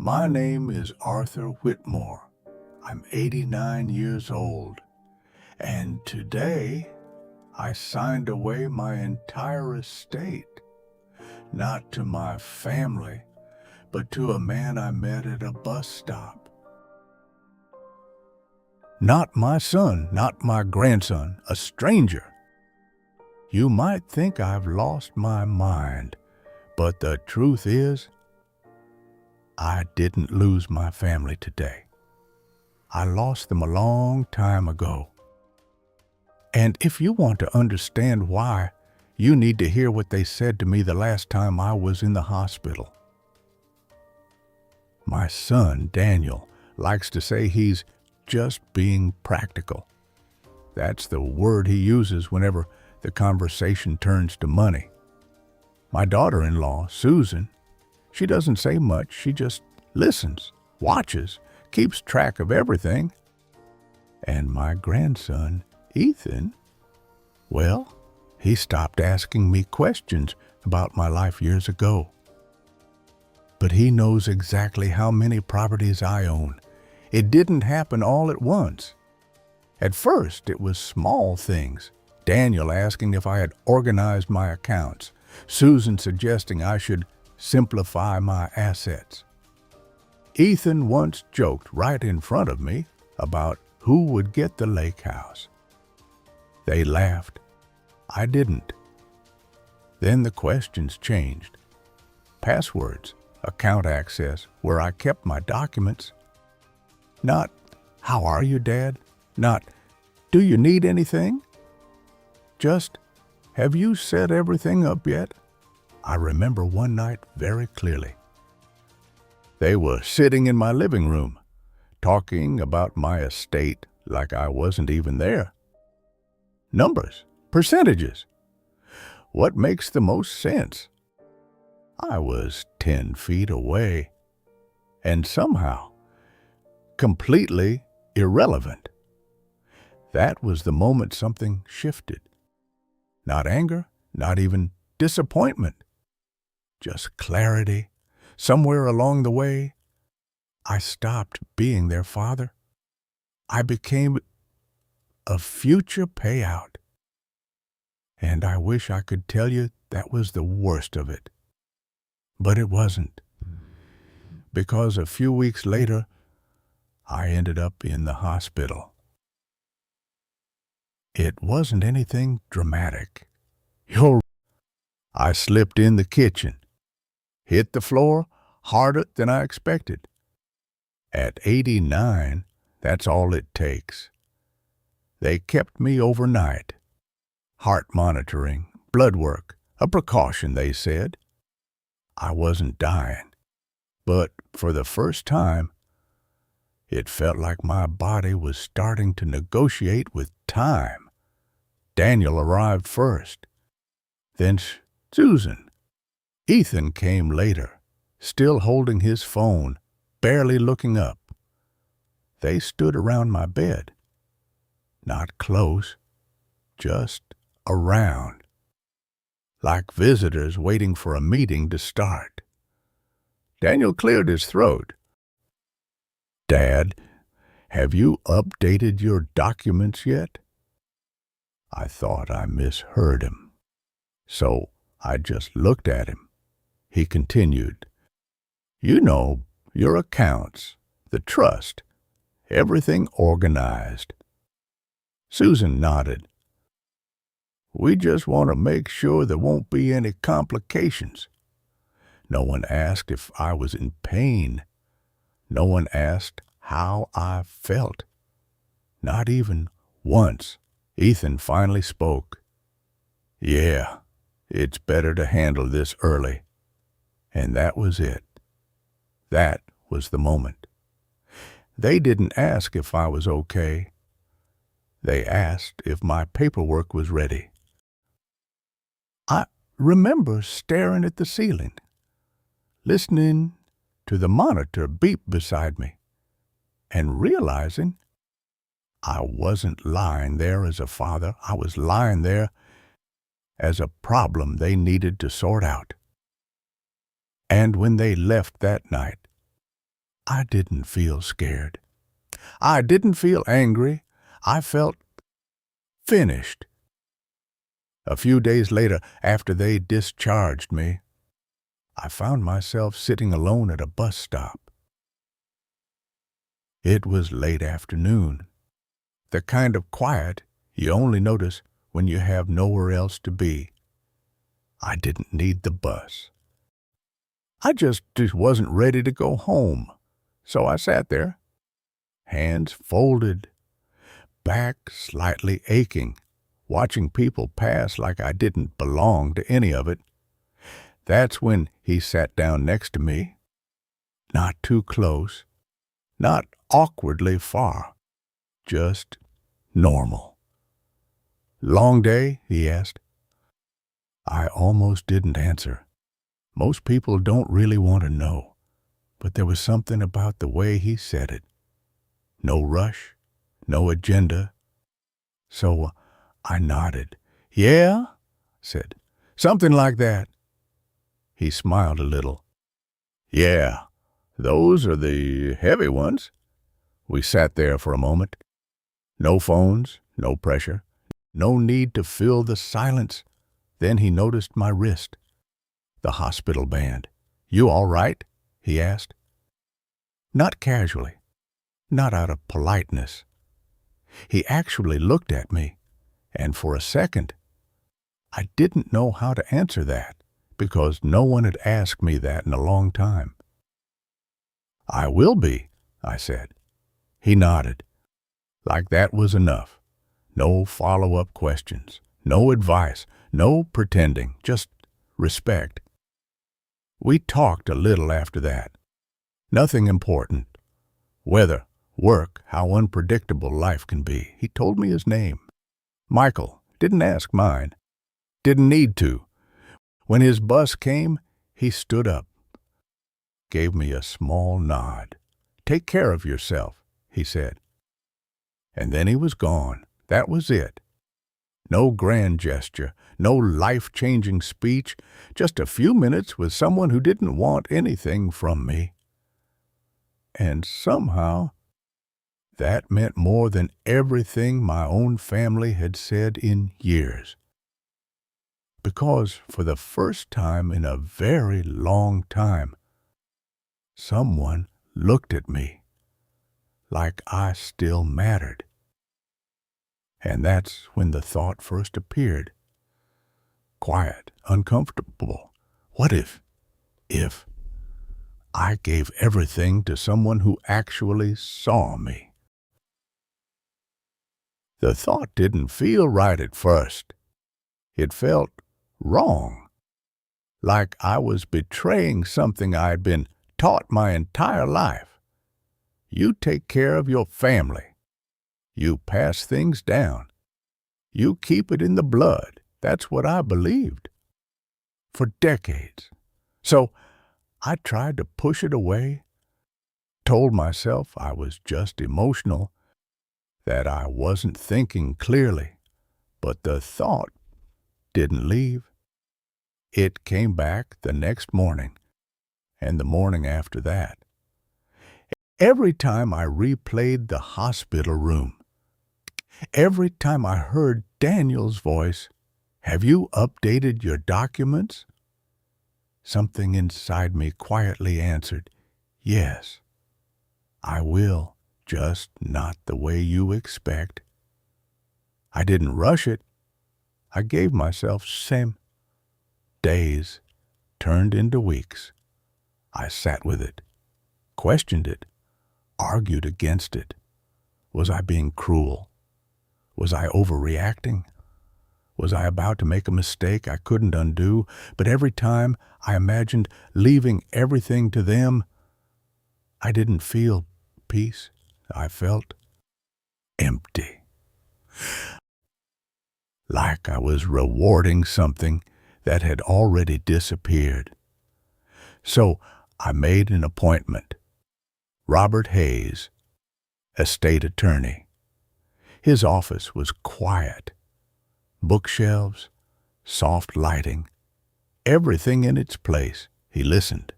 My name is Arthur Whitmore. I'm 89 years old, and today I signed away my entire estate, not to my family, but to a man I met at a bus stop. Not my son, not my grandson, a stranger. You might think I've lost my mind, but the truth is, I didn't lose my family today. I lost them a long time ago. And if you want to understand why, you need to hear what they said to me the last time I was in the hospital. My son, Daniel, likes to say he's just being practical. That's the word he uses whenever the conversation turns to money. My daughter-in-law, Susan, she doesn't say much. She just listens, watches, keeps track of everything. And my grandson, Ethan, well, he stopped asking me questions about my life years ago. But he knows exactly how many properties I own. It didn't happen all at once. At first, it was small things. Daniel asking if I had organized my accounts. Susan suggesting I should simplify my assets. Ethan once joked right in front of me about who would get the lake house. They laughed. I didn't. Then the questions changed. Passwords, account access, where I kept my documents. Not, "How are you, Dad?" Not, "Do you need anything?" Just, "Have you set everything up yet?" I remember one night very clearly. They were sitting in my living room, talking about my estate like I wasn't even there. Numbers, percentages. What makes the most sense? I was 10 feet away, and somehow completely irrelevant. That was the moment something shifted. Not anger, not even disappointment. Just clarity. Somewhere along the way, I stopped being their father. I became a future payout. And I wish I could tell you that was the worst of it. But it wasn't. Because a few weeks later, I ended up in the hospital. It wasn't anything dramatic. I slipped in the kitchen, hit the floor harder than I expected. At 89, that's all it takes. They kept me overnight. Heart monitoring, blood work, a precaution, they said. I wasn't dying, but for the first time, it felt like my body was starting to negotiate with time. Daniel arrived first, then Susan. Ethan came later, still holding his phone, barely looking up. They stood around my bed. Not close, just around. Like visitors waiting for a meeting to start. Daniel cleared his throat. "Dad, have you updated your documents yet?" I thought I misheard him. So I just looked at him. He continued, "You know, your accounts, the trust, everything organized." Susan nodded. "We just want to make sure there won't be any complications." No one asked if I was in pain. No one asked how I felt. Not even once. Ethan finally spoke. "Yeah, it's better to handle this early." And that was it. That was the moment. They didn't ask if I was okay. They asked if my paperwork was ready. I remember staring at the ceiling, listening to the monitor beep beside me, and realizing I wasn't lying there as a father. I was lying there as a problem they needed to sort out. And when they left that night, I didn't feel scared. I didn't feel angry. I felt finished. A few days later, after they discharged me, I found myself sitting alone at a bus stop. It was late afternoon, the kind of quiet you only notice when you have nowhere else to be. I didn't need the bus. I just wasn't ready to go home, so I sat there, hands folded, back slightly aching, watching people pass like I didn't belong to any of it. That's when he sat down next to me, not too close, not awkwardly far, just normal. "Long day?" he asked. I almost didn't answer. Most people don't really want to know, but there was something about the way he said it. No rush, no agenda. So I nodded. "Yeah?" said. "Something like that." He smiled a little. "Yeah, those are the heavy ones." We sat there for a moment. No phones, no pressure, no need to fill the silence. Then he noticed my wrist, the hospital band. "You all right?" he asked. Not casually, not out of politeness. He actually looked at me, and for a second, I didn't know how to answer that, because no one had asked me that in a long time. "I will be," I said. He nodded, like that was enough. No follow-up questions, no advice, no pretending, just respect. We talked a little after that. Nothing important. Weather, work, how unpredictable life can be. He told me his name. Michael. Didn't ask mine. Didn't need to. When his bus came, he stood up, gave me a small nod. "Take care of yourself," he said. And then he was gone. That was it. No grand gesture, no life-changing speech, just a few minutes with someone who didn't want anything from me. And somehow, that meant more than everything my own family had said in years. Because for the first time in a very long time, someone looked at me like I still mattered. And that's when the thought first appeared. Quiet, uncomfortable. What if I gave everything to someone who actually saw me? The thought didn't feel right at first. It felt wrong, like I was betraying something I'd been taught my entire life. You take care of your family. You pass things down. You keep it in the blood. That's what I believed. For decades. So I tried to push it away, told myself I was just emotional, that I wasn't thinking clearly. But the thought didn't leave. It came back the next morning, and the morning after that. Every time I replayed the hospital room, every time I heard Daniel's voice, "Have you updated your documents?" something inside me quietly answered, "Yes, I will, just not the way you expect." I didn't rush it. I gave myself some days turned into weeks. I sat with it, questioned it, argued against it. Was I being cruel? Was I overreacting? Was I about to make a mistake I couldn't undo? But every time I imagined leaving everything to them, I didn't feel peace. I felt empty. Like I was rewarding something that had already disappeared. So I made an appointment. Robert Hayes, a state attorney. His office was quiet. Bookshelves, soft lighting, everything in its place. He listened,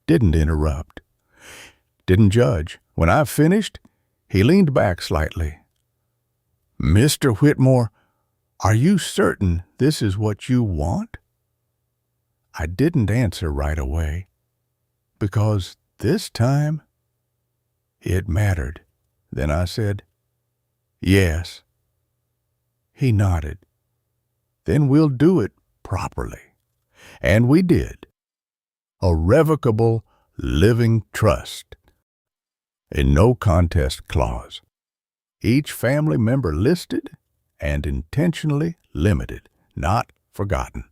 didn't interrupt. didn't judge. When I finished, he leaned back slightly. "Mr. Whitmore, are you certain this is what you want?" I didn't answer right away, because this time it mattered. Then I said, "Yes." He nodded. "Then we'll do it properly." And we did. A revocable living trust. A no contest clause. Each family member listed and intentionally limited, not forgotten,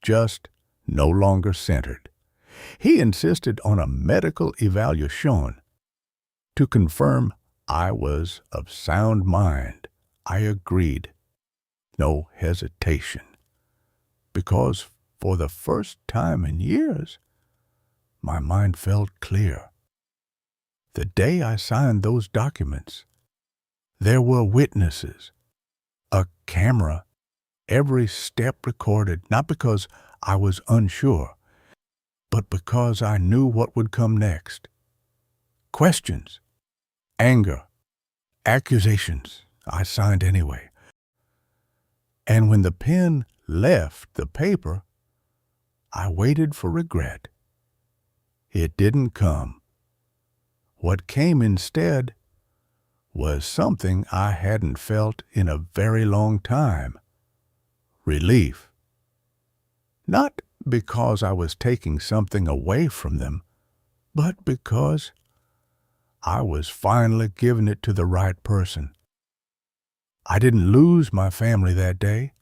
just no longer centered. He insisted on a medical evaluation to confirm I was of sound mind. I agreed. No hesitation. Because for the first time in years, my mind felt clear. The day I signed those documents, there were witnesses, a camera, every step recorded, not because I was unsure, but because I knew what would come next. Questions, anger, accusations. I signed anyway. And when the pen left the paper, I waited for regret. It didn't come. What came instead was something I hadn't felt in a very long time. Relief. Not because I was taking something away from them, but because I was finally giving it to the right person. I didn't lose my family that day.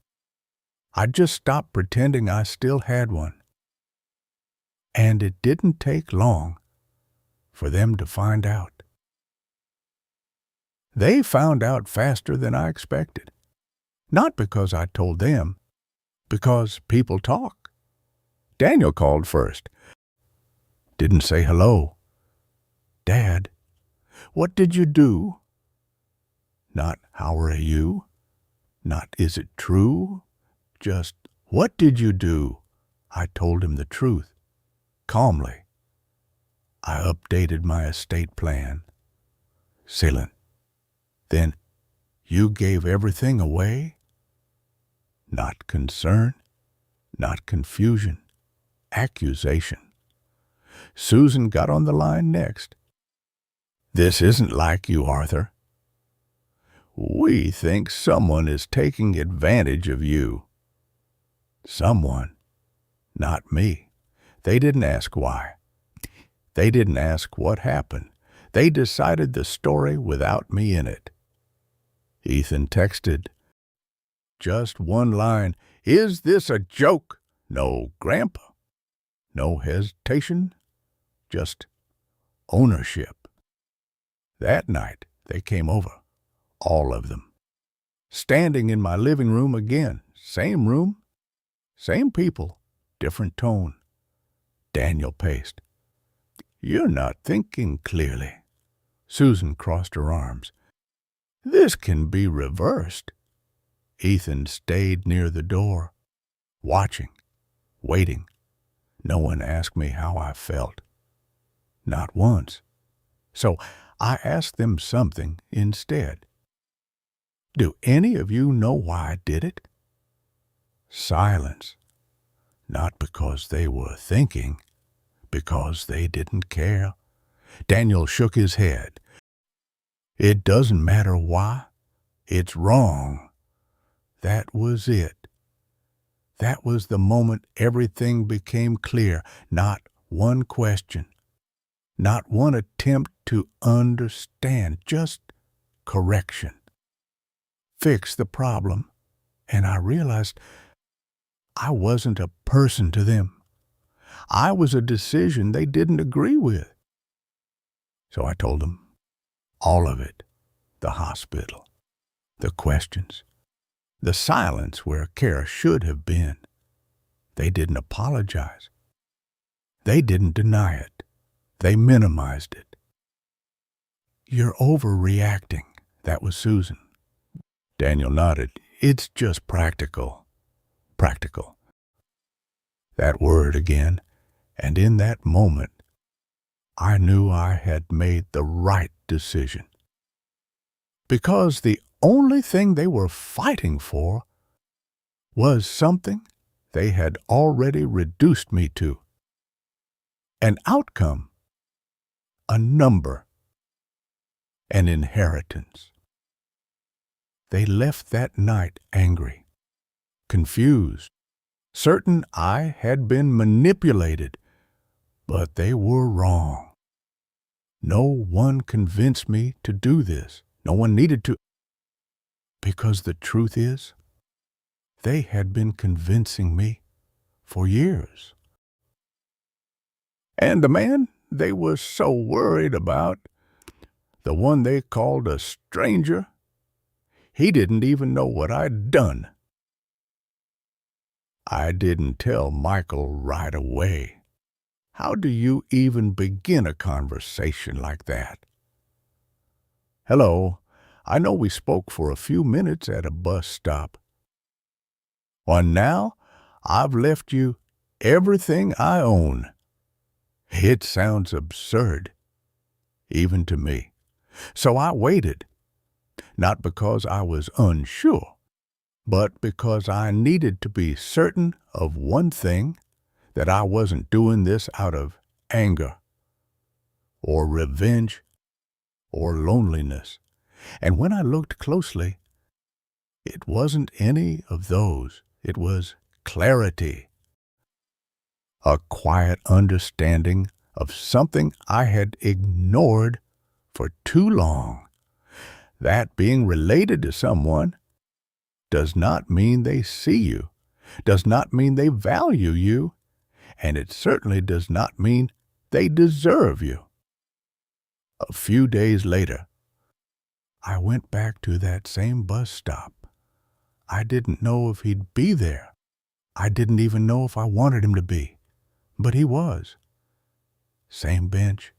I just stopped pretending I still had one. And it didn't take long for them to find out. They found out faster than I expected. Not because I told them, because people talk. Daniel called first. Didn't say hello. "Dad, what did you do?" Not "how are you?" Not "is it true?" Just "what did you do?" I told him the truth, calmly. I updated my estate plan. Silent. Then, "You gave everything away?" Not concern, not confusion, accusation. Susan got on the line next. "This isn't like you, Arthur. We think someone is taking advantage of you." Someone, not me. They didn't ask why. They didn't ask what happened. They decided the story without me in it. Ethan texted. Just one line. "Is this a joke?" No grandpa. No hesitation. Just ownership. That night they came over. All of them. Standing in my living room again. Same room. Same people. Different tone. Daniel paced. "You're not thinking clearly." Susan crossed her arms. "This can be reversed." Ethan stayed near the door, watching, waiting. No one asked me how I felt. Not once. So I asked them something instead. "Do any of you know why I did it?" Silence. Not because they were thinking, because they didn't care. Daniel shook his head. "It doesn't matter why. It's wrong." That was it. That was the moment everything became clear. Not one question. Not one attempt to understand. Just correction. Fix the problem. And I realized I wasn't a person to them. I was a decision they didn't agree with. So I told them all of it. The hospital. The questions. The silence where care should have been. They didn't apologize. They didn't deny it. They minimized it. "You're overreacting." That was Susan. Daniel nodded. "It's just practical." Practical. That word again. And in that moment, I knew I had made the right decision. Because the only thing they were fighting for was something they had already reduced me to. An outcome, a number, an inheritance. They left that night angry, confused, certain I had been manipulated, but they were wrong. No one convinced me to do this. No one needed to. Because the truth is, they had been convincing me for years. And the man they were so worried about, the one they called a stranger, he didn't even know what I'd done. I didn't tell Michael right away. How do you even begin a conversation like that? Hello, I know we spoke for a few minutes at a bus stop. Well, now I've left you everything I own. It sounds absurd, even to me. So I waited, not because I was unsure, but because I needed to be certain of one thing, that I wasn't doing this out of anger or revenge or loneliness. And when I looked closely, it wasn't any of those. It was clarity, a quiet understanding of something I had ignored for too long. That being related to someone does not mean they see you, does not mean they value you, and it certainly does not mean they deserve you. A few days later, I went back to that same bus stop. I didn't know if he'd be there. I didn't even know if I wanted him to be, but he was. Same bench,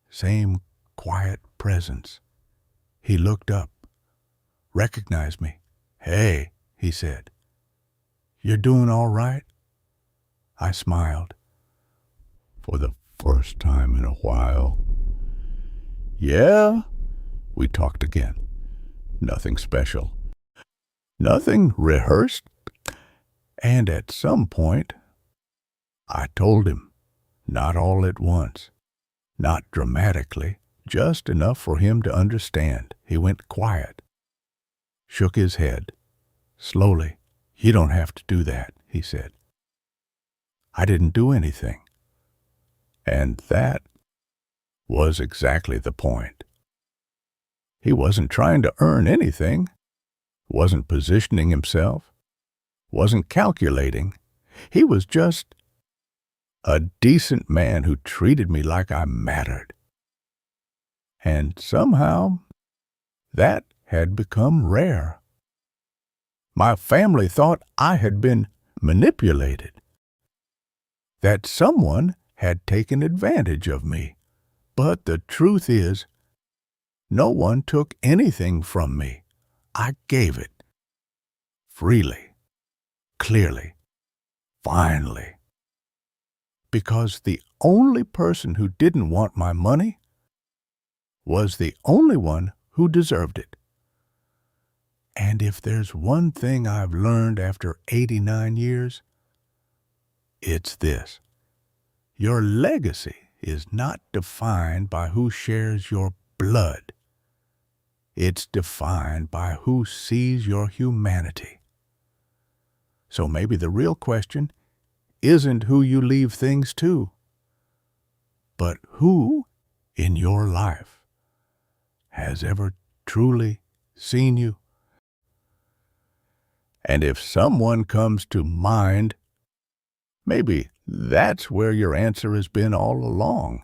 same quiet presence. He looked up, recognized me. "Hey," he said, "you're doing all right?" I smiled. For the first time in a while. "Yeah," we talked again. Nothing special. Nothing rehearsed. And at some point, I told him, not all at once, not dramatically, just enough for him to understand. He went quiet, shook his head, slowly. "You don't have to do that," he said. I didn't do anything. And that was exactly the point. He wasn't trying to earn anything, wasn't positioning himself, wasn't calculating. He was just a decent man who treated me like I mattered. And somehow, that had become rare. My family thought I had been manipulated, that someone had taken advantage of me. But the truth is, no one took anything from me. I gave it. Freely, clearly, finally. Because the only person who didn't want my money was the only one who deserved it. And if there's one thing I've learned after 89 years, it's this. Your legacy is not defined by who shares your blood. It's defined by who sees your humanity. So maybe the real question isn't who you leave things to, but who in your life has ever truly seen you. And if someone comes to mind, maybe that's where your answer has been all along.